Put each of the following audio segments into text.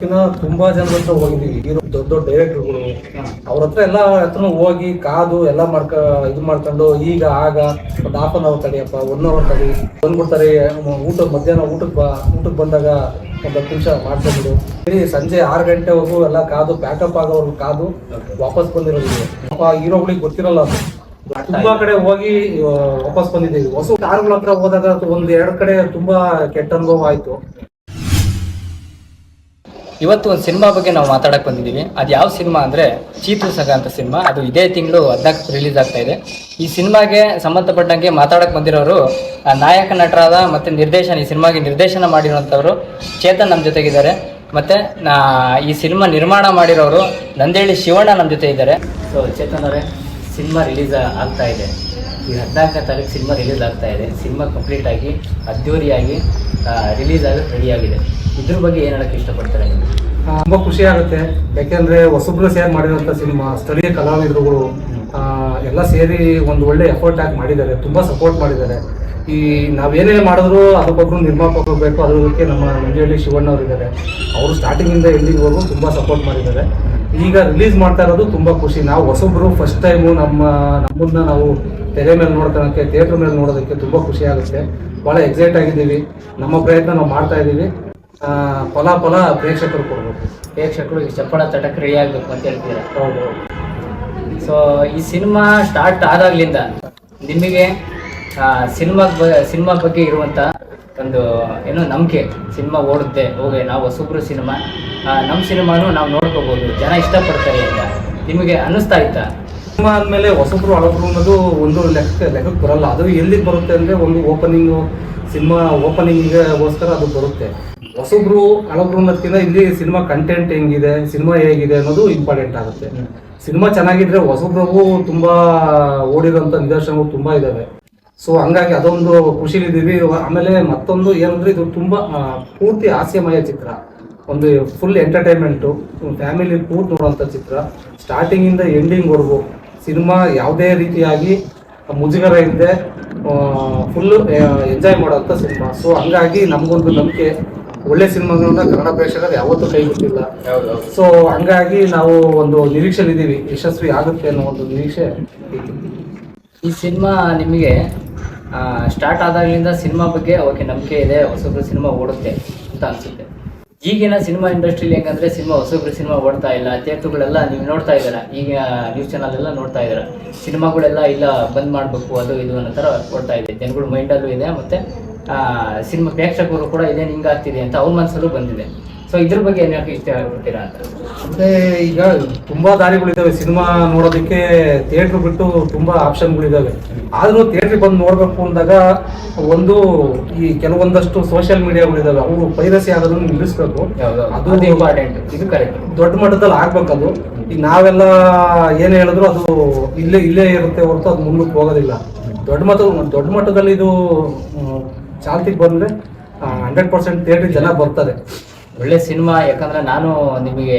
ತುಂಬಾ ಜನರ ಹತ್ರ ಹೋಗಿದೀವಿ. ಹೀರೋ ದೊಡ್ಡ ದೊಡ್ಡ ಡೈರೆಕ್ಟರ್ಗಳು ಅವ್ರ ಹತ್ರ ಹತ್ರನೂ ಹೋಗಿ ಕಾದು ಎಲ್ಲ ಇದು ಮಾಡ್ಕೊಂಡು ಈಗ ಆಗ ಒಂದು ಹಾಫ್ ಅನ್ ಅವರ್ ತಡಿಯಪ್ಪ 1 ಅವರ್ ತಡಿ ಬಂದ್ಬಿಡ್ತಾರೆ. ಮಧ್ಯಾಹ್ನ ಊಟಕ್ಕೆ ಬಂದಾಗ ಒಂದು 10 ನಿಮಿಷ ಮಾಡ್ಕೊಂಡ್ಬಿಡು. ಸಂಜೆ 6 ಗಂಟೆವರೆಗೂ ಎಲ್ಲ ಕಾದು ಪ್ಯಾಕಪ್ ಆಗೋವರೆಗೂ ಕಾದು ವಾಪಸ್ ಬಂದಿರೋದು ಹೀರೋಗಳಿಗೆ ಗೊತ್ತಿರಲ್ಲ. ಅದು ತುಂಬಾ ಕಡೆ ಹೋಗಿ ವಾಪಸ್ ಬಂದಿದ್ದೀವಿ. ಹೊಸ ಕಾರ್ಗಳ ಹತ್ರ ಹೋದಾಗ 1-2 ಕಡೆ ತುಂಬಾ ಕೆಟ್ಟ ಅನುಭವ ಆಯ್ತು. ಇವತ್ತು ಒಂದು ಸಿನಿಮಾ ಬಗ್ಗೆ ನಾವು ಮಾತಾಡಕ್ಕೆ ಬಂದಿದ್ದೀವಿ. ಅದು ಯಾವ ಸಿನಿಮಾ ಅಂದರೆ ಚೀತು ಸಗ ಅಂತ ಸಿನಿಮಾ. ಅದು ಇದೇ ತಿಂಗಳು 14 ರಿಲೀಸ್ ಆಗ್ತಾ ಇದೆ. ಈ ಸಿನಿಮಾಗೆ ಸಂಬಂಧಪಟ್ಟಂಗೆ ಮಾತಾಡಕ್ಕೆ ಬಂದಿರೋರು ನಾಯಕ ನಟರಾದ ಮತ್ತು ಈ ಸಿನಿಮಾಗೆ ನಿರ್ದೇಶನ ಮಾಡಿರೋಂಥವ್ರು ಚೇತನ್ ನಮ್ಮ ಜೊತೆಗಿದ್ದಾರೆ. ಮತ್ತು ಈ ಸಿನಿಮಾ ನಿರ್ಮಾಣ ಮಾಡಿರೋರು ನಂದೇಳಿ ಶಿವಣ್ಣ ನಮ್ಮ ಜೊತೆ ಇದ್ದಾರೆ. ಸೊ ಚೇತನ್ ಅವರೇ, ಸಿನಿಮಾ ರಿಲೀಸ್ ಆಗ್ತಾ ಇದೆ. ಈ 14ನೇ ತಾರೀಕು ಸಿನಿಮಾ ರಿಲೀಸ್ ಆಗ್ತಾ ಇದೆ. ಸಿನಿಮಾ ಕಂಪ್ಲೀಟಾಗಿ ಅದ್ದೂರಿಯಾಗಿ ರಿಲೀಸ್ ಆಗೋಕ್ಕೆ ರೆಡಿಯಾಗಿದೆ. ಇದ್ರ ಬಗ್ಗೆ ಏನು ಹೇಳಕ್ಕೆ ಇಷ್ಟಪಡ್ತಾರೆ? ತುಂಬಾ ಖುಷಿ ಆಗುತ್ತೆ. ಯಾಕೆಂದ್ರೆ ಹೊಸಬ್ರು ಸೇರಿ ಮಾಡಿರೋಂಥ ಸಿನಿಮಾ, ಸ್ಥಳೀಯ ಕಲಾವಿದರುಗಳು ಎಲ್ಲ ಸೇರಿ ಒಂದು ಒಳ್ಳೆ ಎಫರ್ಟ್ ಆಗಿ ಮಾಡಿದ್ದಾರೆ. ತುಂಬಾ ಸಪೋರ್ಟ್ ಮಾಡಿದ್ದಾರೆ. ಈ ನಾವೇನೇ ಮಾಡಿದ್ರು ಅದಕ್ಕೊಬ್ರು ನಿರ್ಮಾಪಕರು ಬೇಕು. ಅದಕ್ಕೆ ನಮ್ಮ ನಂದಿಹಳ್ಳಿ ಶಿವಣ್ಣ ಅವರು ಇದ್ದಾರೆ. ಅವರು ಸ್ಟಾರ್ಟಿಂಗಿಂದ ಎಂಡಿಂಗ್ವರೆಗೂ ತುಂಬಾ ಸಪೋರ್ಟ್ ಮಾಡಿದ್ದಾರೆ. ಈಗ ರಿಲೀಸ್ ಮಾಡ್ತಾ ಇರೋದು ತುಂಬಾ ಖುಷಿ. ನಾವು ಹೊಸಬ್ರು ಫಸ್ಟ್ ಟೈಮು ನಮ್ಮನ್ನ ನಾವು ತೆರೆ ಮೇಲೆ ನೋಡ್ಕೊಳಕ್ಕೆ, ಥಿಯೇಟರ್ ಮೇಲೆ ನೋಡೋದಕ್ಕೆ ತುಂಬಾ ಖುಷಿ ಆಗುತ್ತೆ. ಭಾಳ ಎಕ್ಸೈಟ್ ಆಗಿದ್ದೀವಿ. ನಮ್ಮ ಪ್ರಯತ್ನ ನಾವು ಮಾಡ್ತಾ ಇದ್ದೀವಿ. ಫಲ ಪ್ರೇಕ್ಷಕರು ಕೊಡ್ಬೇಕು. ಪ್ರೇಕ್ಷಕರು ಚಪ್ಪಳ ತಟಕ್ಕೆ ರೆಡಿ ಆಗಬೇಕು ಅಂತ ಹೇಳ್ತೀರಾ? ಹೌದು. ಸೊ ಈ ಸಿನಿಮಾ ಸ್ಟಾರ್ಟ್ ಆದಾಗ್ಲಿಂದ ನಿಮಗೆ ಸಿನಿಮಾ ಬಗ್ಗೆ ಇರುವಂಥ ಒಂದು ಏನೋ ನಂಬಿಕೆ, ಸಿನಿಮಾ ಓಡುತ್ತೆ, ಹೋಗಿ ನಾವು ಹೊಸಬ್ರು ಸಿನಿಮಾ, ನಮ್ಮ ಸಿನಿಮಾನು ನಾವು ನೋಡ್ಕೋಬೋದು, ಜನ ಇಷ್ಟಪಡ್ತಾರೆ ಅಂತ ನಿಮಗೆ ಅನ್ನಿಸ್ತಾ ಇತ್ತಾ? ಸಿನಿಮಾ ಆದಮೇಲೆ ಹೊಸಬ್ರು ಹಳಬ್ರು ಅನ್ನೋದು ಒಂದು ಲೆಕ್ಕಕ್ಕೆ ಬರಲ್ಲ. ಅದು ಎಲ್ಲಿಗೆ ಬರುತ್ತೆ ಅಂದರೆ ಒಂದು ಸಿನಿಮಾ ಓಪನಿಂಗಿಗೋಸ್ಕರ ಅದು ಬರುತ್ತೆ. ಹೊಸಬ್ರು ಹಳಬ್ರು ಅನ್ನೋದಕ್ಕಿಂತ ಇಲ್ಲಿ ಸಿನಿಮಾ ಕಂಟೆಂಟ್ ಹೆಂಗಿದೆ, ಸಿನಿಮಾ ಹೇಗಿದೆ ಅನ್ನೋದು ಇಂಪಾರ್ಟೆಂಟ್ ಆಗುತ್ತೆ. ಸಿನಿಮಾ ಚೆನ್ನಾಗಿದ್ರೆ ಹೊಸಬ್ರಿಗೂ ತುಂಬಾ ಓಡಿರೋಂಥ ನಿದರ್ಶನಗಳು ತುಂಬಾ ಇದಾವೆ. ಸೊ ಹಂಗಾಗಿ ಅದೊಂದು ಖುಷಿಲಿದ್ದೀವಿ. ಆಮೇಲೆ ಮತ್ತೊಂದು ಏನಂದ್ರೆ ಇದು ತುಂಬಾ ಪೂರ್ತಿ ಹಾಸ್ಯಮಯ ಚಿತ್ರ, ಒಂದು ಫುಲ್ ಎಂಟರ್ಟೈನ್ಮೆಂಟು, ಫ್ಯಾಮಿಲಿ ಪೂರ್ತಿ ನೋಡುವಂಥ ಚಿತ್ರ. ಸ್ಟಾರ್ಟಿಂಗಿಂದ ಎಂಡಿಂಗ್ವರೆಗೂ ಸಿನಿಮಾ ಯಾವುದೇ ರೀತಿಯಾಗಿ ಮುಜುಗರ ಇಲ್ಲದೆ ಫುಲ್ಲು ಎಂಜಾಯ್ ಮಾಡೋಂಥ ಸಿನಿಮಾ. ಸೊ ಹಂಗಾಗಿ ನಮಗೊಂದು ನಂಬಿಕೆ, ಒಳ್ಳೆ ಸಿನಿಮಾಗಳನ್ನ ಕನ್ನಡ ಪ್ರೇಕ್ಷಕರು ಯಾವತ್ತೂ ಕೈ ಬಿಟ್ಟಿಲ್ಲ. ಸೊ ಹಂಗಾಗಿ ನಾವು ಒಂದು ನಿರೀಕ್ಷೆಲಿದ್ದೀವಿ, ಯಶಸ್ವಿ ಆಗುತ್ತೆ ಅನ್ನೋ ಒಂದು ನಿರೀಕ್ಷೆ. ಈ ಸಿನಿಮಾ ನಿಮಗೆ ಸ್ಟಾರ್ಟ್ ಆದಾಗಲಿಂದ ಸಿನಿಮಾ ಬಗ್ಗೆ ಓಕೆ ನಂಬಿಕೆ ಇದೆ, ಹೊಸಬ್ರು ಸಿನಿಮಾ ಓಡುತ್ತೆ ಅಂತ ಅನಿಸುತ್ತೆ. ಈಗಿನ ಸಿನಿಮಾ ಇಂಡಸ್ಟ್ರಿಲಿ ಹೆಂಗಂದರೆ ಹೊಸಬ್ರು ಸಿನಿಮಾ ಓಡ್ತಾ ಇಲ್ಲ. ಥಿಯೇಟ್ರುಗಳೆಲ್ಲ ನೀವು ನೋಡ್ತಾ ಇದ್ದೀರಾ, ಈಗ ನ್ಯೂಸ್ ಚಾನಲ್ ಎಲ್ಲ ನೋಡ್ತಾ ಇದ್ದೀರಾ, ಸಿನಿಮಾಗಳೆಲ್ಲ ಇಲ್ಲ ಬಂದ್ ಮಾಡಬೇಕು ಅದು ಇದು ಅನ್ನೋ ಥರ ಓಡ್ತಾ ಇದೆ. ಜನಗಳ ಮೈಂಡಲ್ಲೂ ಇದೆ, ಮತ್ತು ಸಿನಿಮಾ ಪ್ರೇಕ್ಷಕರು ಕೂಡ ಇದೇನು ಹಿಂಗಾಗ್ತಿದೆ ಅಂತ ಅವ್ರ ಮನಸ್ಸಲ್ಲೂ ಬಂದಿದೆ. ಸೊ ಇದ್ರ ಬಗ್ಗೆ ಏನು ಇಷ್ಟ ಆಗ್ಬಿಡ್ತೀರಾ ಅಂತ? ಅಂದರೆ ಈಗ ತುಂಬಾ ದಾರಿಗಳಿದ್ದಾವೆ ಸಿನಿಮಾ ನೋಡೋದಕ್ಕೆ. ಥಿಯೇಟ್ರ್ ಬಿಟ್ಟು ತುಂಬಾ ಆಪ್ಷನ್ಗಳಿದ್ದಾವೆ. ಆದರೂ ಥಿಯೇಟ್ರಿಗೆ ಬಂದು ನೋಡಬೇಕು ಅಂದಾಗ ಒಂದು ಈ ಕೆಲವೊಂದಷ್ಟು ಸೋಷಿಯಲ್ ಮೀಡಿಯಾಗಳಿದ್ದಾವೆ, ಅವು ಪೈರಸಿ ಆಗೋದನ್ನು ನಿಲ್ಲಿಸ್ಬೇಕು. ಅದು ಇಂಪಾರ್ಟೆಂಟ್, ಇದು ಕರೆಕ್ಟ್. ದೊಡ್ಡ ಮಟ್ಟದಲ್ಲಿ ಆಗ್ಬೇಕದು. ಈಗ ನಾವೆಲ್ಲ ಏನು ಹೇಳಿದ್ರು ಅದು ಇಲ್ಲೇ ಇರುತ್ತೆ ಹೊರತು ಅದು ಮುಂದಕ್ಕೆ ಹೋಗೋದಿಲ್ಲ. ದೊಡ್ಡ ಮಟ್ಟದಲ್ಲಿ ಇದು ಚಾಲ್ತಿಗೆ ಬಂದರೆ 100% ಥಿಯೇಟ್ರಿಗೆ ಜನ ಬರ್ತಾರೆ. ಒಳ್ಳೆ ಸಿನಿಮಾ. ಯಾಕಂದ್ರೆ ನಾನು ನಿಮಗೆ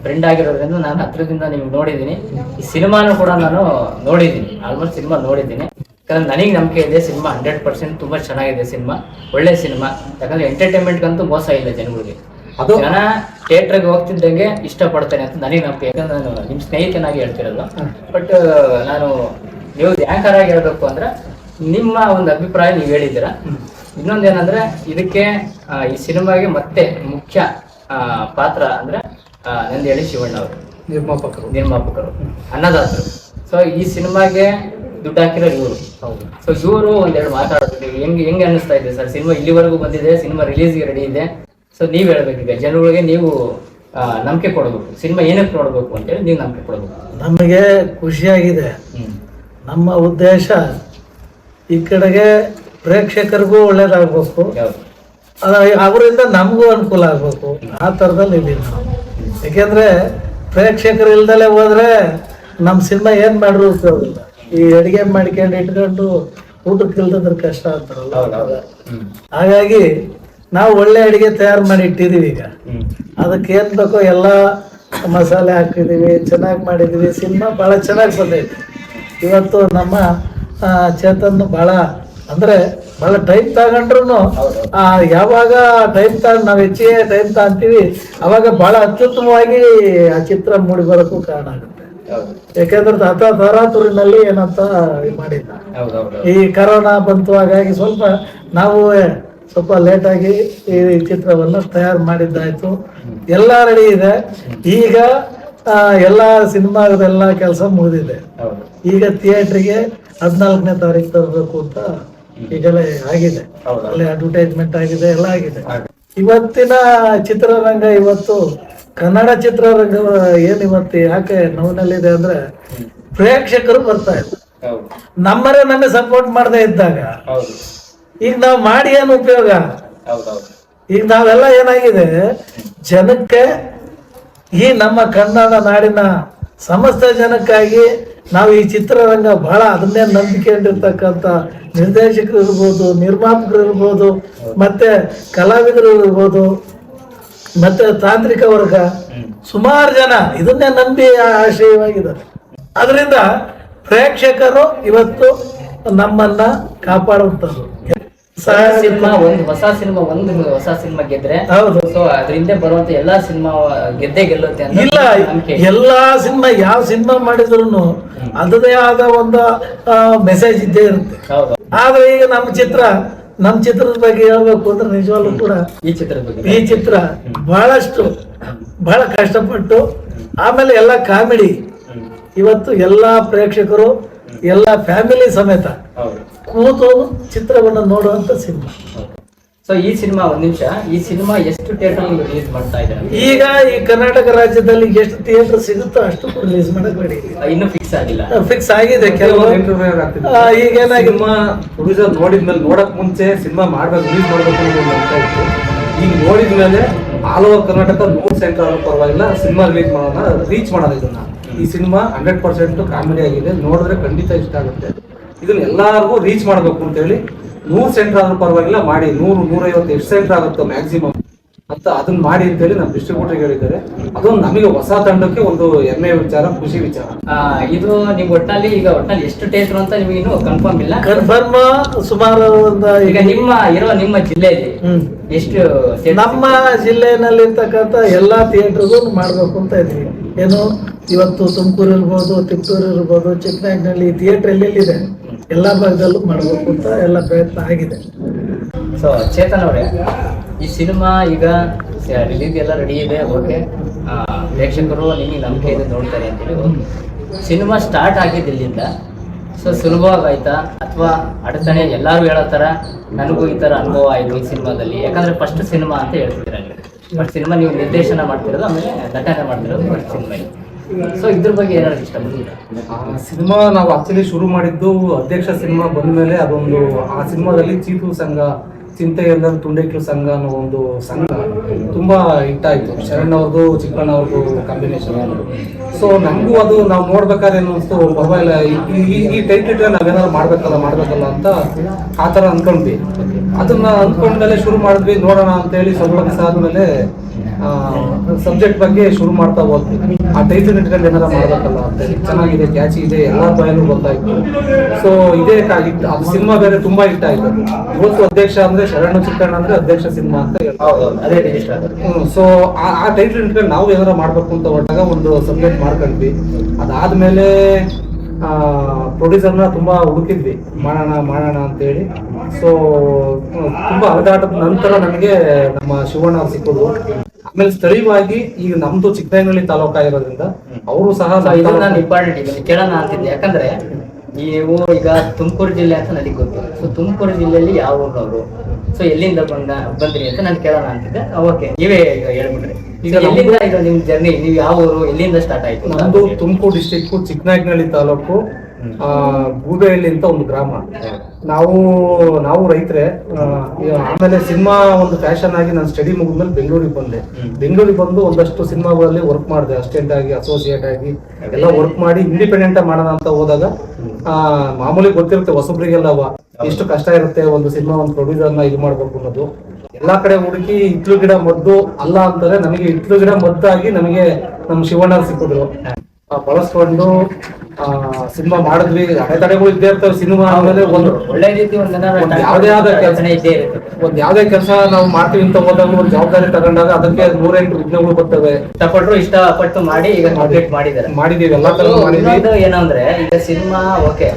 ಫ್ರೆಂಡ್ ಆಗಿರೋದ್ರಿಂದ ನಾನು ಹತ್ರದಿಂದ ನಿಮ್ಗೆ ನೋಡಿದ್ದೀನಿ. ಈ ಸಿನಿಮಾನು ಕೂಡ ನಾನು ನೋಡಿದ್ದೀನಿ, ಆಲ್ಮೋಸ್ಟ್ ಸಿನಿಮಾ ನೋಡಿದ್ದೀನಿ. ಯಾಕಂದ್ರೆ ನನಗೆ ನಂಬಿಕೆ ಇದೆ, ಸಿನಿಮಾ 100% ತುಂಬ ಚೆನ್ನಾಗಿದೆ. ಸಿನಿಮಾ ಒಳ್ಳೆ ಸಿನಿಮಾ. ಯಾಕಂದ್ರೆ ಎಂಟರ್ಟೈನ್ಮೆಂಟ್ಗಂತೂ ಮೋಸ ಇಲ್ಲ ಜನಗಳಿಗೆ. ಅದು ಜನ ಥಿಯೇಟ್ರಿಗೆ ಹೋಗ್ತಿದ್ದಂಗೆ ಇಷ್ಟಪಡ್ತೇನೆ ಅಂತ ನನಗೆ ನಂಬಿಕೆ. ಯಾಕಂದ್ರೆ ನಾನು ನಿಮ್ಮ ಸ್ನೇಹಿತನಾಗಿ ಹೇಳ್ತಿರೋದು. ಬಟ್ ನಾನು ನೀವು ಆ್ಯಂಕರ್ ಆಗಿ ಹೇಳ್ಬೇಕು ಅಂದ್ರೆ ನಿಮ್ಮ ಒಂದು ಅಭಿಪ್ರಾಯ ನೀವು ಹೇಳಿದ್ದೀರಾ. ಇನ್ನೊಂದೇನಂದ್ರೆ ಇದಕ್ಕೆ ಈ ಸಿನಿಮಾಗೆ ಮತ್ತೆ ಮುಖ್ಯ ಪಾತ್ರ ಅಂದ್ರೆ ನಂದಿಹಳ್ಳಿ ಶಿವಣ್ಣ ಅವರು, ನಿರ್ಮಾಪಕರು, ಅನ್ನದಾತರು. ಸೊ ಈ ಸಿನಿಮಾಗೆ ದುಡ್ಡು ಹಾಕಿರೋ ಇವರು. ಹೌದು. ಸೊ ಇವರು ಒಂದೆರಡು ಮಾತಾಡೋದು ಹೆಂಗೆ ಅನ್ನಿಸ್ತಾ ಇದೆ ಸರ್? ಸಿನಿಮಾ ಇಲ್ಲಿವರೆಗೂ ಬಂದಿದೆ, ಸಿನಿಮಾ ರಿಲೀಸ್ಗೆ ರೆಡಿ ಇದೆ. ಸೊ ನೀವು ಹೇಳ್ಬೇಕೀಗ ಜನಗಳಿಗೆ, ನೀವು ನಂಬಿಕೆ ಕೊಡಬೇಕು, ಸಿನಿಮಾ ಏನಕ್ಕೆ ನೋಡ್ಬೇಕು ಅಂತೇಳಿ ನೀವು ನಂಬಿಕೆ ಕೊಡಬೇಕು. ನಮಗೆ ಖುಷಿಯಾಗಿದೆ. ನಮ್ಮ ಉದ್ದೇಶ ಈ ಕಡೆಗೆ ಪ್ರೇಕ್ಷಕರಿಗೂ ಒಳ್ಳೇದಾಗಬೇಕು, ಅವರಿಂದ ನಮಗೂ ಅನುಕೂಲ ಆಗಬೇಕು. ಆ ಥರದಲ್ಲಿ ಇದ್ದೀವಿ ನಾವು. ಯಾಕೆಂದರೆ ಪ್ರೇಕ್ಷಕರು ಇಲ್ದಲೇ ಹೋದರೆ ನಮ್ಮ ಸಿನಿಮಾ ಏನು ಮಾಡಿದ್ರು ಉಪಯೋಗಿಲ್ಲ. ಈ ಅಡುಗೆ ಮಾಡ್ಕೊಂಡು ಇಟ್ಕೊಂಡು ಊಟಕ್ಕೆ ಇಲ್ದಿದ್ರೆ ಕಷ್ಟ ಅಂತಾರಲ್ಲ. ಹಾಗಾಗಿ ನಾವು ಒಳ್ಳೆ ಅಡುಗೆ ತಯಾರು ಮಾಡಿ ಇಟ್ಟಿದ್ದೀವಿ. ಈಗ ಅದಕ್ಕೆ ಏನು ಬೇಕೋ ಎಲ್ಲ ಮಸಾಲೆ ಹಾಕಿದ್ದೀವಿ, ಚೆನ್ನಾಗಿ ಮಾಡಿದ್ದೀವಿ. ಸಿನಿಮಾ ಭಾಳ ಚೆನ್ನಾಗಿ ಬಂದೈತೆ. ಇವತ್ತು ನಮ್ಮ ಚೇತನ್ ಭಾಳ ಅಂದರೆ ಬಹಳ ಟೈಮ್ ತಗೊಂಡ್ರು ಯಾವಾಗ ಟೈಮ್ ತಗೊಂಡು ನಾವು ಹೆಚ್ಚಿಗೆ ಟೈಮ್ ತಗೊಂತೀವಿ ಅವಾಗ ಬಹಳ ಅತ್ಯುತ್ತಮವಾಗಿ ಆ ಚಿತ್ರ ಮೂಡಿ ಬರೋಕ್ಕೂ ಕಾರಣ ಆಗುತ್ತೆ. ಯಾಕಂದ್ರೆ ತರಾತುರಿನಲ್ಲಿ ಏನಂತ ಮಾಡಿಲ್ಲ, ಈ ಕರೋನಾ ಬಂತು, ಹಾಗಾಗಿ ಸ್ವಲ್ಪ ನಾವು ಸ್ವಲ್ಪ ಲೇಟಾಗಿ ಈ ಚಿತ್ರವನ್ನು ತಯಾರು ಮಾಡಿದ್ದಾಯ್ತು. ಎಲ್ಲ ರೆಡಿ ಇದೆ. ಈಗ ಎಲ್ಲ ಸಿನಿಮಾಗದೆಲ್ಲ ಕೆಲಸ ಮುಗಿದಿದೆ. ಈಗ ಥಿಯೇಟ್ರಿಗೆ 14ನೇ ತಾರೀಕು ತರಬೇಕು ಅಂತ ಈಗಲೇ ಆಗಿದೆ, ಅಲ್ಲೇ ಅಡ್ವರ್ಟೈಸ್ಮೆಂಟ್ ಆಗಿದೆ, ಎಲ್ಲ ಆಗಿದೆ. ಇವತ್ತಿನ ಚಿತ್ರರಂಗ, ಇವತ್ತು ಕನ್ನಡ ಚಿತ್ರರಂಗ ಇವತ್ತು ಯಾಕೆ ನೋವಿನಲ್ಲಿದೆ ಅಂದ್ರೆ ಪ್ರೇಕ್ಷಕರು ಬರ್ತಾ ಇಲ್ಲ. ನಮ್ಮರೇ ನಮಗೆ ಸಪೋರ್ಟ್ ಮಾಡದೇ ಇದ್ದಾಗ ಈಗ ನಾವು ಮಾಡಿ ಏನು ಉಪಯೋಗ? ಈಗ ನಾವೆಲ್ಲ ಏನಾಗಿದೆ, ಜನಕ್ಕೆ ಈ ನಮ್ಮ ಕನ್ನಡ ನಾಡಿನ ಸಮಸ್ತ ಜನಕ್ಕಾಗಿ ನಾವು ಈ ಚಿತ್ರರಂಗ ಬಹಳ ಅದನ್ನೇ ನಂಬಿಕೊಂಡಿರ್ತಕ್ಕಂಥ ನಿರ್ದೇಶಕರು ಇರ್ಬೋದು, ನಿರ್ಮಾಪಕರು ಇರ್ಬೋದು, ಮತ್ತೆ ಕಲಾವಿದರು ಇರ್ಬೋದು, ಮತ್ತೆ ತಾಂತ್ರಿಕ ವರ್ಗ, ಸುಮಾರು ಜನ ಇದನ್ನೇ ನಂಬಿ ಆಶ್ರಯವಾಗಿದ್ದಾರೆ. ಅದರಿಂದ ಪ್ರೇಕ್ಷಕರು ಇವತ್ತು ನಮ್ಮನ್ನ ಕಾಪಾಡುವಂಥದ್ದು. ಸಿನಿಮಾ ಒಂದು ಹೊಸ ಸಿನಿಮಾ ಗೆದ್ರೆ ಹೌದು, ಸೊ ಅದರಿಂದ ಬರುವಂತ ಎಲ್ಲಾ ಸಿನಿಮಾ ಗೆಲ್ಲುತ್ತೆ ಅಂತ ಇಲ್ಲ. ಎಲ್ಲಾ ಸಿನಿಮಾ, ಯಾವ ಸಿನಿಮಾ ಮಾಡಿದ್ರು ಅದದೇ ಆದ ಒಂದು ಮೆಸೇಜ್ ಇದ್ದೇ ಇರುತ್ತೆ. ಆದ್ರೆ ಈಗ ನಮ್ಮ ಚಿತ್ರದ ಬಗ್ಗೆ ಹೇಳ್ಬೇಕು ಅಂದ್ರೆ ನಿಜವಾಗ್ಲೂ ಕೂಡ ಈ ಚಿತ್ರ ಬಹಳ ಕಷ್ಟಪಟ್ಟು, ಆಮೇಲೆ ಎಲ್ಲ ಕಾಮಿಡಿ, ಇವತ್ತು ಎಲ್ಲಾ ಪ್ರೇಕ್ಷಕರು ಎಲ್ಲ ಫ್ಯಾಮಿಲಿ ಸಮೇತ ಕೂತು ಚಿತ್ರವನ್ನು ನೋಡುವಂತ ಸಿನಿಮಾ. ಸೊ ಈ ಸಿನಿಮಾ ಈ ಸಿನಿಮಾ ಎಷ್ಟು ಥಿಯೇಟರ್ ರಿಲೀಸ್ ಮಾಡ್ತಾ ಇದ್ದಾರೆ? ಈಗ ಈ ಕರ್ನಾಟಕ ರಾಜ್ಯದಲ್ಲಿ ಎಷ್ಟು ಥಿಯೇಟರ್ ಸಿಗುತ್ತೋ ಅಷ್ಟು ರಿಲೀಸ್ ಮಾಡಕ್ ರೆಡಿ. ಇನ್ನು ಫಿಕ್ಸ್ ಆಗಿಲ್ಲ? ಫಿಕ್ಸ್ ಆಗಿದೆ. ಈಗ ಸಿನಿಮಾ ಪ್ರೊಡ್ಯೂಸರ್ ನೋಡಿದ್ಮೇಲೆ, ನೋಡಕ್ ಮುಂಚೆ ಸಿನಿಮಾ ಮಾಡ್ಬೇಕು, ರಿಲೀಸ್ ಮಾಡ್ಬೇಕು ಅಂತ ಇತ್ತು. ಈಗ ನೋಡಿದ್ಮೇಲೆ ಆಲ್ ಓವರ್ ಕರ್ನಾಟಕ 100 ಸೆಂಟರ್ ಆದ್ರೂ ಪರವಾಗಿಲ್ಲ, ಸಿನಿಮಾ ರಿಲೀಸ್ ಮಾಡೋಣ, ರೀಚ್ ಮಾಡೋದು ಇದನ್ನ. ಈ ಸಿನಿಮಾ 100% ಕಾಮಿಡಿ ಆಗಿದೆ, ನೋಡಿದ್ರೆ ಖಂಡಿತ ಇಷ್ಟ ಆಗುತ್ತೆ. ಇದನ್ನ ಎಲ್ಲರಿಗೂ ರೀಚ್ ಮಾಡ್ಬೇಕು ಅಂತ ಹೇಳಿ 100 ಸೆಂಟರ್ ಆದ್ರೂ ಪರವಾಗಿಲ್ಲ ಮಾಡಿ, 100-150 ಎಷ್ಟು ಸೆಂಟರ್ ಆಗುತ್ತೋ ಮ್ಯಾಕ್ಸಿಮಮ್ ಅಂತ ಅದನ್ನ ಮಾಡಿ ಅಂತ ಹೇಳಿ ನಮ್ಮ ಡಿಸ್ಟ್ರಿಬ್ಯೂಟರ್ ಹೇಳಿದ್ದಾರೆ. ಅದೊಂದು ನಮಗೆ ಹೊಸ ತಂಡಕ್ಕೆ ಒಂದು ಹೆಮ್ಮೆ ವಿಚಾರ, ಖುಷಿ ವಿಚಾರ. ಇದು ನಿಮ್ ಒಟ್ಟಿನಲ್ಲಿ ಎಷ್ಟು ಥಿಯೇಟರ್ ಅಂತ ನಿಮಗೆ ಇನ್ನೂ ಕನ್ಫರ್ಮ್ ಇಲ್ಲ? ಕನ್ಫರ್ಮ್ ಸುಮಾರು ಈಗ ನಿಮ್ಮ ಜಿಲ್ಲೆಯಲ್ಲಿ ಎಷ್ಟು? ನಮ್ಮ ಜಿಲ್ಲೆಯಲ್ಲಿ ಇರ್ತಕ್ಕಂಥ ಎಲ್ಲಾ ಥಿಯೇಟರ್ಗೂ ಮಾಡ್ಬೇಕು ಅಂತ ಇದ್ವಿ. ಏನು ಇವತ್ತು ತುಮಕೂರು ಇರ್ಬೋದು, ತಿಪ್ಟೂರು ಇರ್ಬೋದು, ಚಿಕ್ಕನಾಗ್ನಲ್ಲಿ ಥಿಯೇಟರ್ ಎಲ್ಲೆಲ್ಲಿದೆ ಎಲ್ಲಾ ಭಾಗದಲ್ಲೂ ಮಾಡಬೇಕು ಅಂತ ಎಲ್ಲ ಪ್ರಯತ್ನ ಆಗಿದೆ. ಸೊ ಚೇತನ್ ಅವರೇ, ಈ ಸಿನಿಮಾ ಈಗ ರಿಲೀಸ್ ಎಲ್ಲ ರೆಡಿ ಇದೆ, ಓಕೆ, ಪ್ರೇಕ್ಷಕರು ನಿಮಗೆ ನಂಬಿಕೆ ಇದೆ ನೋಡ್ತಾರೆ ಅಂತೇಳಿ, ಓಕೆ. ಸಿನಿಮಾ ಸ್ಟಾರ್ಟ್ ಆಗಿದ್ದು ಇಲ್ಲಿಂದ, ಸೊ ಸುಲಭವಾಗಾಯ್ತಾ ಅಥವಾ ಅಡಚಣೆ? ಎಲ್ಲರೂ ಹೇಳೋ ಥರ ನನಗೂ ಈ ಥರ ಅನುಭವ ಆಯಿತು ಈ ಸಿನಿಮಾದಲ್ಲಿ, ಯಾಕಂದರೆ ಫಸ್ಟ್ ಸಿನಿಮಾ ಅಂತ ಹೇಳ್ತಿದ್ದೀರ ನೀವು. ಫಸ್ಟ್ ಸಿನಿಮಾ ನೀವು ನಿರ್ದೇಶನ ಮಾಡ್ತಿರೋದು, ಆಮೇಲೆ ನಟನೆ ಮಾಡ್ತಿರೋದು ಫಸ್ಟ್ ಸಿನಿಮಾ. ಸೊ ಇದ್ರ ಬಗ್ಗೆ ಏನಾದ್ರು ಇಷ್ಟಪಡ್ತೀರಾ? ಸಿನಿಮಾ ನಾವು ಆಕ್ಚುಲಿ ಶುರು ಮಾಡಿದ್ದು ಅಧ್ಯಕ್ಷ ಸಿನಿಮಾ ಬಂದ ಮೇಲೆ. ಅದೊಂದು ಆ ಸಿನಿಮಾದಲ್ಲಿ ಚೀತು ಸಂಘ, ಚಿಂತೆ ಎಲ್ಲರೂ ತುಂಡೇಕ್ಲು ಸಂಘ ಅನ್ನೋ ಒಂದು ಸಂಘ ತುಂಬಾ ಹಿಟ್ಟಾಯ್ತು. ಶರಣ್ ಅವ್ರದ್ದು, ಚಿಕ್ಕಣ್ಣ ಅವ್ರದ್ದು ಕಾಂಬಿನೇಷನ್. ಸೊ ನಮಗೂ ಅದು ನಾವು ನೋಡ್ಬೇಕಾದ್ರೆ ಏನು ಅನಿಸ್ತು, ಪರವಾಗಿಲ್ಲ, ಈ ಟೈಟ್ ಇಟ್ಟರೆ ನಾವೇನಾದ್ರು ಮಾಡ್ಬೇಕಲ್ಲ ಅಂತ ಆ ಥರ ಅಂದ್ಕೊಂಡ್ವಿ. ಅದನ್ನ ಅಂದ್ಕೊಂಡ್ಮೇಲೆ ಶುರು ಮಾಡಿದ್ವಿ, ನೋಡೋಣ ಅಂತೇಳಿ. ಸ್ವಲ್ಪ ದಿವಸ ಆದ್ಮೇಲೆ ಸಬ್ಜೆಕ್ಟ್ ಬಗ್ಗೆ ಶುರು ಮಾಡ್ತಾ ಹೋದ್ವಿ. ಆ ಟೈಟಲ್ ಇಟ್ಕೊಂಡು ಏನಾರ ಮಾಡ್ಬೇಕಲ್ಲ ಅಂತೇಳಿ. ಚೆನ್ನಾಗಿದೆ, ಕ್ಯಾಚಿ ಇದೆ, ಎಲ್ಲರ ಬಾಯಲ್ಲೂ ಗೊತ್ತಾಯ್ತು. ಸೊ ಇದೇ ಅದು ಸಿನಿಮಾ ಬೇರೆ ತುಂಬಾ ಇಷ್ಟ ಆಯ್ತು. ಇವತ್ತು ಅಧ್ಯಕ್ಷ ಅಂದ್ರೆ ಶರಣು, ಚಿಕ್ಕಣ್ಣ ಅಂದ್ರೆ ಅಧ್ಯಕ್ಷ ಸಿನಿಮಾ ಅಂತ ಹೇಳ್ತಾರೆ. ಸೊ ಆ ಟೈಟಲ್ ಇಟ್ಕೊಂಡು ನಾವು ಏನಾರ ಮಾಡ್ಬೇಕು ಅಂತ ಹೊರಟಾಗ ಒಂದು ಸಬ್ಜೆಕ್ಟ್ ಮಾಡ್ಕೊಂಡ್ವಿ. ಅದಾದ್ಮೇಲೆ ಪ್ರೊಡ್ಯೂಸರ್ನ ತುಂಬಾ ಹುಡುಕಿದ್ವಿ, ಮಾಡೋಣ ಅಂತೇಳಿ. ಸೊ ತುಂಬಾ ಅಲೆದಾಟದ ನಂತರ ನನಗೆ ನಮ್ಮ ಶಿವಣ್ಣ ಅವ್ರು ಸಿಕ್ಕೋದು. ಆಮೇಲೆ ಸ್ಥಳೀಯವಾಗಿ ಈಗ ನಮ್ದು ಚಿಕ್ಕನಾಗ್ನಳ್ಳಿ ತಾಲೂಕು ಇರೋದ್ರಿಂದ ಅವರು ಸಹ ಇಂಪಾರ್ಟೆಂಟ್ ಕೇಳೋಣ ಅಂತಿದ್ದೆ. ಯಾಕಂದ್ರೆ ನೀವು ಈಗ ತುಮಕೂರು ಜಿಲ್ಲೆ ಅಂತ ನನಗೆ ಗೊತ್ತು. ಸೊ ತುಮಕೂರು ಜಿಲ್ಲೆಯಲ್ಲಿ ಯಾವ ಊರವರು, ಸೊ ಎಲ್ಲಿಂದ ಬಂದ್ರಿ ಅಂತ ನಾನು ಕೇಳೋಣ ಅಂತಿದ್ದೆ. ಓಕೆ, ನೀವೇ ಈಗ ಹೇಳ್ಬಿಟ್ರಿ. ಈಗ ಎಲ್ಲಿಂದ ಇದು ನಿಮ್ ಜರ್ನಿ, ನೀವು ಯಾವ ಊರು, ಎಲ್ಲಿಂದ ಸ್ಟಾರ್ಟ್ ಆಯ್ತು? ನಮ್ದು ತುಮಕೂರು ಡಿಸ್ಟಿಕ್ ಚಿಕ್ಕನಾಗ್ನಳ್ಳಿ ತಾಲೂಕು, ಗೂಬೆಹಳ್ಳಿ ಅಂತ ಒಂದು ಗ್ರಾಮ. ನಾವು ರೈತರೇ. ಆಮೇಲೆ ಸಿನಿಮಾ ಒಂದು ಫ್ಯಾಷನ್ ಆಗಿ ನಾನು ಸ್ಟಡಿ ಮುಗಿದ್ಮೇಲೆ ಬೆಂಗಳೂರಿಗೆ ಬಂದು ಒಂದಷ್ಟು ಸಿನಿಮಾಗಳಲ್ಲಿ ವರ್ಕ್ ಮಾಡಿದೆ, ಅಸಿಸ್ಟೆಂಟ್ ಆಗಿ, ಅಸೋಸಿಯೇಟ್ ಆಗಿ ಎಲ್ಲ ವರ್ಕ್ ಮಾಡಿ ಇಂಡಿಪೆಂಡೆಂಟ್ ಮಾಡೋಣ ಅಂತ ಹೋದಾಗ ಮಾಮೂಲಿ ಗೊತ್ತಿರುತ್ತೆ ಹೊಸಬ್ರಿಗೆಲ್ಲ ಎಷ್ಟು ಕಷ್ಟ ಇರುತ್ತೆ ಒಂದು ಸಿನಿಮಾ, ಒಂದು ಪ್ರೊಡ್ಯೂಸರ್ನ ಇದು ಮಾಡ್ಬೇಕು ಅನ್ನೋದು. ಎಲ್ಲಾ ಕಡೆ ಹುಡುಕಿ ಹಿತ್ಲು ಗಿಡ ಮದ್ದು ಅಲ್ಲ ಅಂತಾರೆ, ನಮಗೆ ಹಿತ್ಲು ಗಿಡ ಮದ್ದಾಗಿ ನಮಗೆ ನಮ್ಮ ಶಿವಣ್ಣ ಸಿಕ್ಕಿದ್ರು. ಬಳಸ್ಕೊಂಡು ಸಿನಿಮಾ ಮಾಡಿದ್ವಿ. ಅಡೆತಡೆಗಳು ಇದ್ದೇ ಇರ್ತವೆ ಸಿನಿಮಾ ಆದ್ಮೇಲೆ. ಒಳ್ಳೆ ರೀತಿ ಯಾವುದೇ ಆದ ಕೆಲಸ ಇದ್ದೇ ಇರುತ್ತೆ. ಯಾವುದೇ ಕೆಲಸ ನಾವು ಮಾಡ್ತೀವಿ ಅಂತ ಹೋದಾಗ ಒಂದು ಜವಾಬ್ದಾರಿ ತಗೊಂಡಾಗ ಅದಕ್ಕೆ 108 ವಿಘ್ನಗಳು ಬರ್ತವೆ. ಇಷ್ಟಪಟ್ಟು ಮಾಡಿ ಈಗ ಕಂಪ್ಲೀಟ್ ಮಾಡಿದೀವಿ ಎಲ್ಲಾ ತರ ಮಾಡಿದ್ವಿ. ಏನಂದ್ರೆ ಈಗ ಸಿನಿಮಾ ಓಕೆ,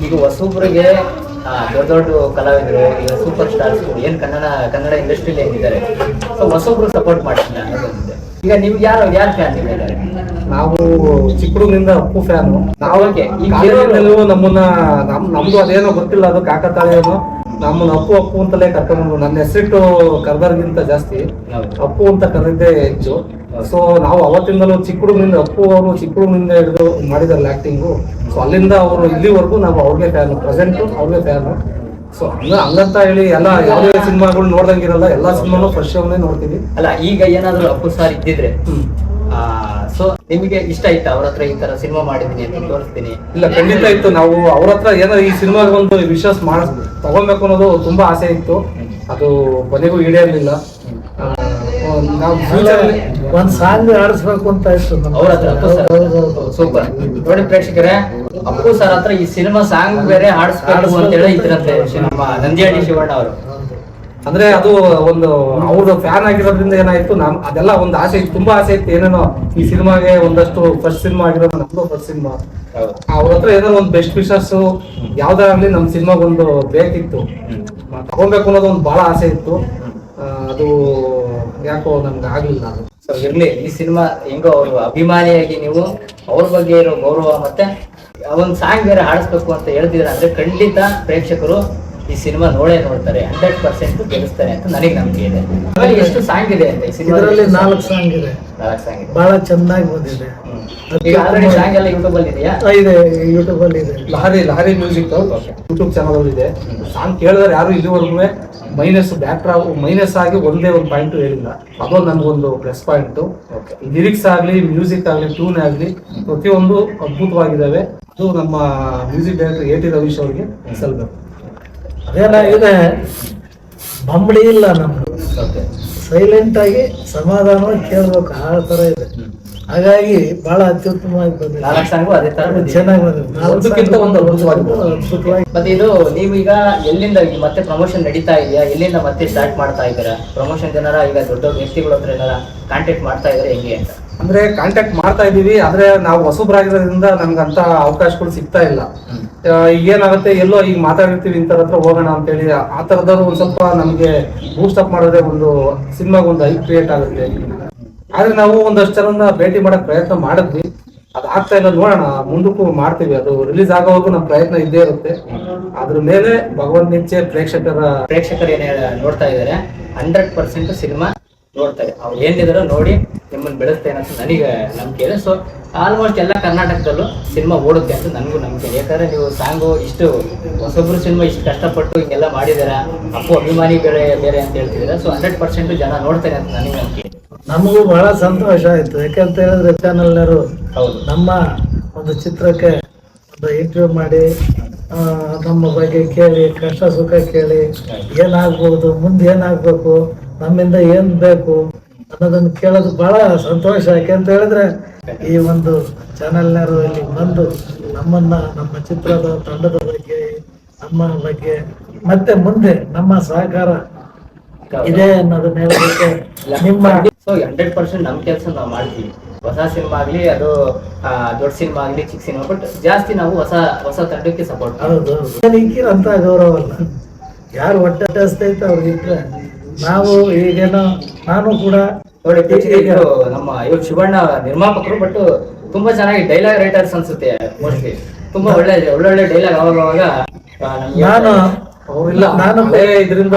ಈಗ ಹೊಸಬ್ರಿಗೆ ದೊಡ್ಡ ದೊಡ್ಡ ಕಲಾವಿದರು, ಈಗ ಸೂಪರ್ ಸ್ಟಾರ್ಸ್ ಏನ್ ಕನ್ನಡ ಇಂಡಸ್ಟ್ರಿಯಲ್ಲಿ ಏನಿದ್ದಾರೆ, ಸೊ ಹೊಸಬ್ರು ಸಪೋರ್ಟ್ ಮಾಡಿಲ್ಲ ಅನ್ನೋದೊಂದಿದೆ. ಈಗ ನಿಮ್ಗೆ ಯಾರು ಫ್ಯಾನ್ ಇದ್ದಾರೆ? ನಾವು ಚಿಕ್ಕ ಹುಡುಗನಿಂದ ಅಪ್ಪು ಫ್ಯಾನು. ನಾವೇ ನಮ್ದು ಅದೇನೋ ಗೊತ್ತಿಲ್ಲ, ಅದು ಕಾಕತಾಳೇನೋ ನಮ್ಮನ್ನ ಅಪ್ಪು ಅಂತಲೇ ಕರ್ಕೊಂಡು ನನ್ನ ಹೆಸರಿಟ್ಟು ಕರ್ದರ್ಗಿಂತ ಜಾಸ್ತಿ ಅಪ್ಪು ಅಂತ ಕರೆದಿದ್ದೇ ಹೆಚ್ಚು. ಸೊ ನಾವು ಅವತ್ತಿಂದಲೂ ಚಿಕ್ಕ ಹುಡುಗನಿಂದ ಅಪ್ಪು ಅವರು ಚಿಕ್ಕ ಹುಡುಗನಿಂದ ಹಿಡಿದು ಮಾಡಿದಾರಲ್ಲ ಆಕ್ಟಿಂಗು. ಸೊ ಅಲ್ಲಿಂದ ಅವರು ಇಲ್ಲಿವರೆಗೂ ನಾವು ಅವ್ರಿಗೆ ಫ್ಯಾನು, ಪ್ರೆಸೆಂಟ್ ಅವ್ರಿಗೆ ಫ್ಯಾನು. ಸೊ ಹಂಗಂತ ಹೇಳಿ ಎಲ್ಲ ಯಾವುದೇ ಸಿನಿಮಾಗಳು ನೋಡ್ದಂಗಿರಲ್ಲ, ಎಲ್ಲಾ ಸಿನಿಮಾನು ಫಸ್ಟ್ ಶೋನೇ ನೋಡ್ತೀವಿ. ಅಲ್ಲ, ಈಗ ಏನಾದ್ರು ಅಪ್ಪು ಸಾರ್ ಇದ್ದಿದ್ರೆ ಸೊ ನಿಮಗೆ ಇಷ್ಟ ಆಯ್ತಾ ಅವ್ರ ಹತ್ರ ಈ ತರ ಸಿನಿಮಾ ಮಾಡಿದೀನಿ ಅಂತ ತೋರಿಸ್ತೀನಿ? ಇಲ್ಲ, ಖಂಡಿತ ಇತ್ತು. ನಾವು ಅವ್ರ ಹತ್ರ ಏನೋ ಈ ಸಿನಿಮಾಗೆ ಒಂದು ವಿಶ್ವಾಸ ತಗೊಬೇಕು ಅನ್ನೋದು ತುಂಬಾ ಆಸೆ ಇತ್ತು. ಅದು ಕೊನೆಗೂ ಈಡೇರಲಿಲ್ಲ. ನಾವು ಒಂದ್ ಸಾಂಗ್ ಆಡಿಸ್ಬೇಕು ಅಂತ ಇತ್ತು ಅವ್ರ ಹತ್ರ. ಸೂಪರ್. ನೋಡಿ ಪ್ರೇಕ್ಷಕರೇ, ಅಪ್ಪು ಸರ್ ಹತ್ರ ಈ ಸಿನಿಮಾ ಸಾಂಗ್ ಬೇರೆ ಆಡಿಸ್ಬೇಕು ಅಂತ ಹೇಳಿ ಇದ್ರಂತೆ ನಮ್ಮ ನಂದಿಹಳ್ಳಿ ಶಿವಣ್ಣ ಅವರು. ಅಂದ್ರೆ ಅದು ಒಂದು ಅವ್ರದ್ದು ಫ್ಯಾನ್ ಆಗಿರೋದ್ರಿಂದ ಏನಾಯ್ತು, ಅದೆಲ್ಲ ಒಂದು ಆಸೆ ಇತ್ತು, ತುಂಬಾ ಆಸೆ ಇತ್ತು. ಏನೇನೋ ಈ ಸಿನಿಮಾಗೆ ಒಂದಷ್ಟು ಫಸ್ಟ್ ಸಿನಿಮಾ ಆಗಿರೋದು ನಮ್ದು ಫಸ್ಟ್ ಸಿನಿಮಾ. ಅವ್ರ ಹತ್ರ ಏನೋ ಒಂದು ಬೆಸ್ಟ್ ವಿಶಸ್ ಯಾವ್ದಾಗ್ಲಿ ನಮ್ ಸಿನಿಮಾಗ ಒಂದು ಬೇಕಿತ್ತು, ತಗೊಬೇಕು ಅನ್ನೋದು ಒಂದು ಬಹಳ ಆಸೆ ಇತ್ತು. ಅದು ಯಾಕೋ ನಮ್ಗೆ ಆಗ್ಲಿಲ್ಲ. ಅದು ಸೊ ಇರ್ಲಿ, ಈ ಸಿನಿಮಾ ಹೆಂಗೋ ಅವರು ಅಭಿಮಾನಿಯಾಗಿ ನೀವು ಅವ್ರ ಬಗ್ಗೆ ಇರೋ ಗೌರವ ಮತ್ತೆ ಒಂದ್ ಸಾಂಗ್ ಬೇರೆ ಹಾಡಿಸ್ಬೇಕು ಅಂತ ಹೇಳ್ತಿದ್ರ ಅಂದ್ರೆ ಖಂಡಿತ ಪ್ರೇಕ್ಷಕರು ಈ ಸಿನಿಮಾ ನೋಡ್ತಾರೆ, 100% ಗೆಲ್ಲಿಸ್ತಾರೆ ಅಂತ ನನಗೆ ನಂಬಿಕೆ ಇದೆ. ಎಷ್ಟು ಸಾಂಗ್ ಇದೆ ಅಂತ ಈ ಸಿನಿಮಾದಲ್ಲಿ? 4 ಸಾಂಗ್ ಇದೆ. 4 ಸಾಂಗ್ ಇದೆ, ಬಹಳ ಚೆನ್ನಾಗಿ ಬಂದಿದೆ. ಈಗ ಆಲ್ರೆಡಿ ಸಾಂಗ್ ಎಲ್ಲ ಯೂಟ್ಯೂಬ್ ಅಲ್ಲಿ ಇದೆಯಾ? ಇದೆ, ಯೂಟ್ಯೂಬ್ ಅಲ್ಲಿ ಇದೆ. ಲಹರಿ ಮ್ಯೂಸಿಕ್ ಯೂಟ್ಯೂಬ್ ಚಾನಲ್ ಇದೆ. ಸಾಂಗ್ ಕೇಳಿದ್ರೆ ಯಾರು ಇಲ್ಲಿವರೆಗೂ ಮೈನಸ್ ಆಗಿ ಒಂದೇ ಒಂದು ಪಾಯಿಂಟ್ ಹೇಳಿಲ್ಲ. ಅದೊಂದು ನನ್ಗೊಂದು ಪ್ಲಸ್ ಪಾಯಿಂಟ್. ಲಿರಿಕ್ಸ್ ಆಗ್ಲಿ, ಮ್ಯೂಸಿಕ್ ಆಗ್ಲಿ, ಟ್ಯೂನ್ ಆಗ್ಲಿ ಪ್ರತಿಯೊಂದು ಅದ್ಭುತವಾಗಿದ್ದಾವೆ. ಅದು ನಮ್ಮ music director A T Ravish ಅವರಿಗೆ ಸಲ್ಬೇಕು. ಅದೇನಾಗಿದೆ, ಬಂಬಳಿ ಇಲ್ಲ ನಮ್ದು, ಸೈಲೆಂಟ್ ಆಗಿ ಸಮಾಧಾನವಾಗಿ ಕೇಳ್ಬೇಕು, ಆ ತರ ಇದೆ. ಹಾಗಾಗಿ ಬಹಳ ಅತ್ಯುತ್ತಮವಾಗಿ ಬಂದಿದೆ. 4 ಸಾಂಗು ಅದೇ ತರ ಚೆನ್ನಾಗಿ ಬಂದಿದೆ. ಅದಕ್ಕಿಂತ ಒಂದು ಅದ್ಭುತವಾಗಿ. ಮತ್ತೆ ಇದು ನೀವೀಗ ಎಲ್ಲಿಂದ ಮತ್ತೆ ಪ್ರಮೋಷನ್ ನಡೀತಾ ಇದೆಯಾ? ಎಲ್ಲಿಂದ ಮತ್ತೆ ಸ್ಟಾರ್ಟ್ ಮಾಡ್ತಾ ಇದ್ದೀರಾ ಪ್ರಮೋಷನ್? ಜನರ ಈಗ ದೊಡ್ಡ ವ್ಯಕ್ತಿಗಳ ಹತ್ರ ಏನಾರ ಕಾಂಟ್ಯಾಕ್ಟ್ ಮಾಡ್ತಾ ಇದಾರೆ ಹೆಂಗೆ ಅಂತ? ಅಂದ್ರೆ ಕಾಂಟ್ಯಾಕ್ಟ್ ಮಾಡ್ತಾ ಇದೀವಿ, ಆದ್ರೆ ನಾವು ಹೊಸಬ್ರಾಗಿರೋದ್ರಿಂದ ನಮ್ಗಂತ ಅವಕಾಶಗಳು ಸಿಗ್ತಾ ಇಲ್ಲ. ಏನಾಗುತ್ತೆ, ಎಲ್ಲೋ ಈಗ ಮಾತಾಡಿರ್ತೀವಿ ಇಂಥವ್ರ ಹತ್ರ ಹೋಗೋಣ ಅಂತೇಳಿ, ಆ ತರದವ್ರು ಒಂದ್ ಸ್ವಲ್ಪ ನಮ್ಗೆ ಬೂಸ್ಟ್ ಅಪ್ ಮಾಡಿದ್ರೆ ಒಂದು ಸಿನಿಮಾಗ ಒಂದು ಹೈಪ್ ಕ್ರಿಯೇಟ್ ಆಗುತ್ತೆ. ಆದ್ರೆ ನಾವು ಒಂದಷ್ಟು ಜನನ ಭೇಟಿ ಮಾಡಕ್ ಪ್ರಯತ್ನ ಮಾಡಿದ್ವಿ, ಅದ್ ಆಗ್ತಾ ಇಲ್ಲ. ನೋಡೋಣ, ಮುಂದಕ್ಕೂ ಮಾಡ್ತೀವಿ. ಅದು ರಿಲೀಸ್ ಆಗೋವರೆಗೂ ನಮ್ಮ ಪ್ರಯತ್ನ ಇದ್ದೇ ಇರುತ್ತೆ. ಅದ್ರ ಮೇಲೆ ಭಗವಂತ ನಿಚ್ಚೆ ಪ್ರೇಕ್ಷಕರು ಏನೇ ನೋಡ್ತಾ ಇದಾರೆ 100% ಸಿನಿಮಾ ನೋಡ್ತಾರೆ. ಅವ್ರು ಏನಿದಾರೋ ನೋಡಿ ನಿಮ್ಮನ್ನ ಬೆಳೆಸ್ತೇನೆ ಅಂತ ನನಗೆ ನಂಬಿಕೆ ಇದೆ. ಸೊ ಆಲ್ಮೋಸ್ಟ್ ಎಲ್ಲ ಕರ್ನಾಟಕದಲ್ಲೂ ಸಿನಿಮಾ ಓಡುತ್ತೆ ಅಂತ ನನಗೂ ನಂಬಿಕೆ. ಯಾಕಂದ್ರೆ ನೀವು ಸಾಂಗು ಇಷ್ಟು ಹೊಸೊಬ್ರು ಸಿನಿಮಾ ಇಷ್ಟು ಕಷ್ಟಪಟ್ಟು ಹಿಂಗೆಲ್ಲ ಮಾಡಿದಾರ, ಅಪ್ಪು ಅಭಿಮಾನಿ ಬೇರೆ ಅಂತ ಹೇಳ್ತಿದ್ದಾರೆ. ಸೊ 100% ಜನ ನೋಡ್ತಾರೆ ಅಂತ ನನಗೆ ನಂಬಿಕೆ. ನಮಗೂ ಬಹಳ ಸಂತೋಷ ಆಯ್ತು. ಯಾಕಂತ ಹೇಳಿದ್ರೆ ಚಾನಲ್ನವರು ಹೌದು, ನಮ್ಮ ಒಂದು ಚಿತ್ರಕ್ಕೆ ಒಂದು ಇಂಟರ್ವ್ಯೂ ಮಾಡಿ ನಮ್ಮ ಬಗ್ಗೆ ಕೇಳಿ, ಕಷ್ಟ ಸುಖ ಕೇಳಿ, ಏನಾಗ್ಬೋದು, ಮುಂದೆ ಏನಾಗ್ಬೇಕು, ನಮ್ಮಿಂದ ಏನ್ ಬೇಕು ಅನ್ನೋದನ್ನು ಕೇಳೋದು ಬಹಳ ಸಂತೋಷ. ಯಾಕೆಂತ ಹೇಳಿದ್ರೆ ಈ ಒಂದು ಚಾನೆಲ್ನವರು ಇಲ್ಲಿ ಬಂದು ನಮ್ಮನ್ನ, ನಮ್ಮ ಚಿತ್ರದ ತಂಡದ ಬಗ್ಗೆ, ನಮ್ಮ ಬಗ್ಗೆ, ಮತ್ತೆ ಮುಂದೆ ನಮ್ಮ ಸಹಕಾರ ಇದೆ ಅನ್ನೋದನ್ನ ಹೇಳೋದಕ್ಕೆ ನಿಮ್ಮ 100% ನಮ್ಮ ಕೆಲಸ ನಾವು ಮಾಡ್ತೀವಿ. ಹೊಸ ಸಿನಿಮಾ ಆಗ್ಲಿ, ಅದು ದೊಡ್ಡ ಸಿನಿಮಾ ಆಗ್ಲಿ, ಚಿಕ್ಕ ಸಿನಿಮಾ, ಬಟ್ ಜಾಸ್ತಿ ನಾವು ಹೊಸ ತಂಡಕ್ಕೆ ಸಪೋರ್ಟ್ ಹೌದು. ಈಗಿರಂತ ಗೌರವ ಅಲ್ಲ, ಯಾರು ಹೊಟ್ಟೆ ಹಸ್ತೈತೆ ಅವ್ರಿಗಿಟ್ರೆ ನಾವು ಈಗೇನೋ ನಾನು ಕೂಡ ನೋಡಿ. ನಮ್ಮ ಇವ್ರು ಶಿವಣ್ಣ ನಿರ್ಮಾಪಕರು, ಬಟ್ ತುಂಬಾ ಚೆನ್ನಾಗಿ ಡೈಲಾಗ್ ರೈಟರ್ಸ್ ಅನ್ಸುತ್ತೆ. ಮೋಸ್ಟ್ಲಿ ತುಂಬಾ ಒಳ್ಳೆ ಡೈಲಾಗ್ ಅವಾಗ ನಾನು ಇದರಿಂದ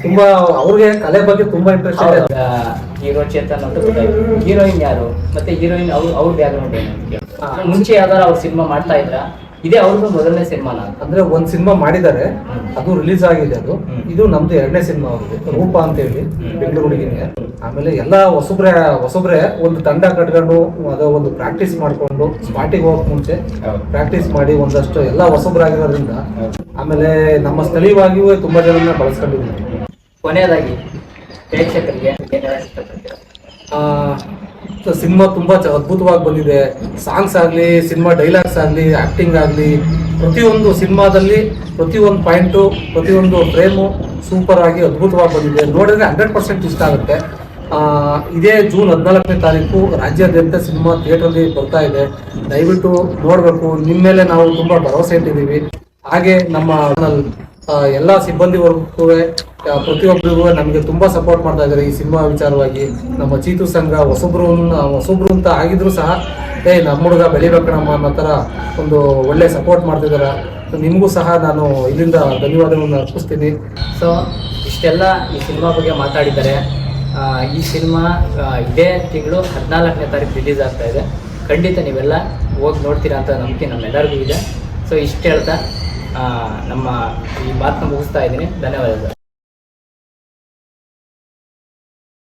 ತುಂಬಾ ಅವ್ರಿಗೆ ಕಲೆ ಬಗ್ಗೆ ತುಂಬಾ ಇಂಟ್ರೆಸ್ಟ್ ಇದೆ. ಹೀರೋ ಚೇತನ್ ಅಂತ ಗೊತ್ತಾಯ್ತು. ಹೀರೋಯಿನ್ ಯಾರು, ಮತ್ತೆ ಹೀರೋಯಿನ್ ಅವ್ರ ಬ್ಯಾಕ್ಗ್ರೌಂಡ್ ಏನು? ಮುಂಚೆ ಯಾವ್ದಾರ ಅವ್ರ ಸಿನಿಮಾ ಮಾಡ್ತಾ ಇದ್ರ? ಇದೇ ಅವ್ರದ್ದು ಮೊದಲನೇ ಸಿನಿಮಾನ? ಅಂದ್ರೆ ಒಂದ್ ಸಿನಿಮಾ ಮಾಡಿದ್ದಾರೆ, ಅದು ರಿಲೀಸ್ ಆಗಿದೆ. ಅದು ಇದು ನಮ್ದು 2ನೇ ಸಿನಿಮಾ ಅವ್ರಿಗೆ, ರೂಪ ಅಂತ ಹೇಳಿ, ಬೆಂಗಳೂರಿಗೆ. ಆಮೇಲೆ ಎಲ್ಲಾ ಹೊಸಬ್ರೆ ಒಂದು ತಂಡ ಕಟ್ಕೊಂಡು ಅದ ಒಂದು ಪ್ರಾಕ್ಟೀಸ್ ಮಾಡ್ಕೊಂಡು ಸ್ಪಾಟಿಗೆ ಹೋಗಕ್ ಮುಂಚೆ ಪ್ರಾಕ್ಟೀಸ್ ಮಾಡಿ ಒಂದಷ್ಟು ಎಲ್ಲ ಹೊಸಬ್ರಾಗಿರೋದ್ರಿಂದ ಆಮೇಲೆ ನಮ್ಮ ಸ್ಥಳೀಯವಾಗಿಯೂ ತುಂಬಾ ಜನನ ಬಳಸ್ಕೊಂಡಿದ್ದೀವಿ. ಕೊನೆಯದಾಗಿ ಪ್ರೇಕ್ಷಕರಿಗೆ ಸಿನಿಮಾ ತುಂಬ ಅದ್ಭುತವಾಗಿ ಬಂದಿದೆ. ಸಾಂಗ್ಸ್ ಆಗಲಿ, ಸಿನಿಮಾ ಡೈಲಾಗ್ಸ್ ಆಗಲಿ, ಆ್ಯಕ್ಟಿಂಗ್ ಆಗಲಿ, ಪ್ರತಿಯೊಂದು ಸಿನಿಮಾದಲ್ಲಿ ಪ್ರತಿಯೊಂದು ಪಾಯಿಂಟು, ಪ್ರತಿಯೊಂದು ಫ್ರೇಮು ಸೂಪರ್ ಆಗಿ ಅದ್ಭುತವಾಗಿ ಬಂದಿದೆ. ನೋಡಿದ್ರೆ 100% ಇಷ್ಟ ಆಗುತ್ತೆ. ಇದೇ ಜೂನ್ 14ನೇ ತಾರೀಕು ರಾಜ್ಯಾದ್ಯಂತ ಸಿನಿಮಾ ಥಿಯೇಟ್ರಲ್ಲಿ ಬರ್ತಾ ಇದೆ. ದಯವಿಟ್ಟು ನೋಡಬೇಕು. ನಿಮ್ಮ ಮೇಲೆ ನಾವು ತುಂಬ ಭರವಸೆ ಇಟ್ಟಿದ್ದೀವಿ. ಹಾಗೆ ನಮ್ಮ ಎಲ್ಲ ಸಿಬ್ಬಂದಿ ವರ್ಗಕ್ಕೂ ಪ್ರತಿಯೊಬ್ಬರಿಗೂ ನಮಗೆ ತುಂಬ ಸಪೋರ್ಟ್ ಮಾಡ್ತಾ ಇದ್ದಾರೆ ಈ ಸಿನಿಮಾ ವಿಚಾರವಾಗಿ. ನಮ್ಮ ಚೀತು ಸಂಘ ಹೊಸಬ್ರು ಅಂತ ಆಗಿದ್ರು ಸಹ ನಮ್ಮ ಹುಡುಗ ಬೆಳಿಬೇಕಣಮ್ಮ ಅನ್ನೋ ಥರ ಒಂದು ಒಳ್ಳೆ ಸಪೋರ್ಟ್ ಮಾಡ್ತಿದ್ದಾರೆ. ನಿಮಗೂ ಸಹ ನಾನು ಇಲ್ಲಿಂದ ಧನ್ಯವಾದಗಳನ್ನು ಅರ್ಪಿಸ್ತೀನಿ. ಸೊ ಇಷ್ಟೆಲ್ಲ ಈ ಸಿನಿಮಾ ಬಗ್ಗೆ ಮಾತಾಡಿದ್ದಾರೆ. ಈ ಸಿನಿಮಾ ಇದೇ ತಿಂಗಳು 14ನೇ ತಾರೀಕು ರಿಲೀಸ್ ಆಗ್ತಾ ಇದೆ. ಖಂಡಿತ ನೀವೆಲ್ಲ ಹೋಗಿ ನೋಡ್ತೀರಾ ಅಂತ ನಂಬಿಕೆ ನಮ್ಮೆಲ್ಲರಿಗೂ ಇದೆ. ಸೊ ಇಷ್ಟು ಹೇಳ್ತಾ ನಮ್ಮ ಈ ಮಾತನ್ನ ಮುಗಿಸ್ತಾ ಇದ್ದೀನಿ. ಧನ್ಯವಾದಗಳು.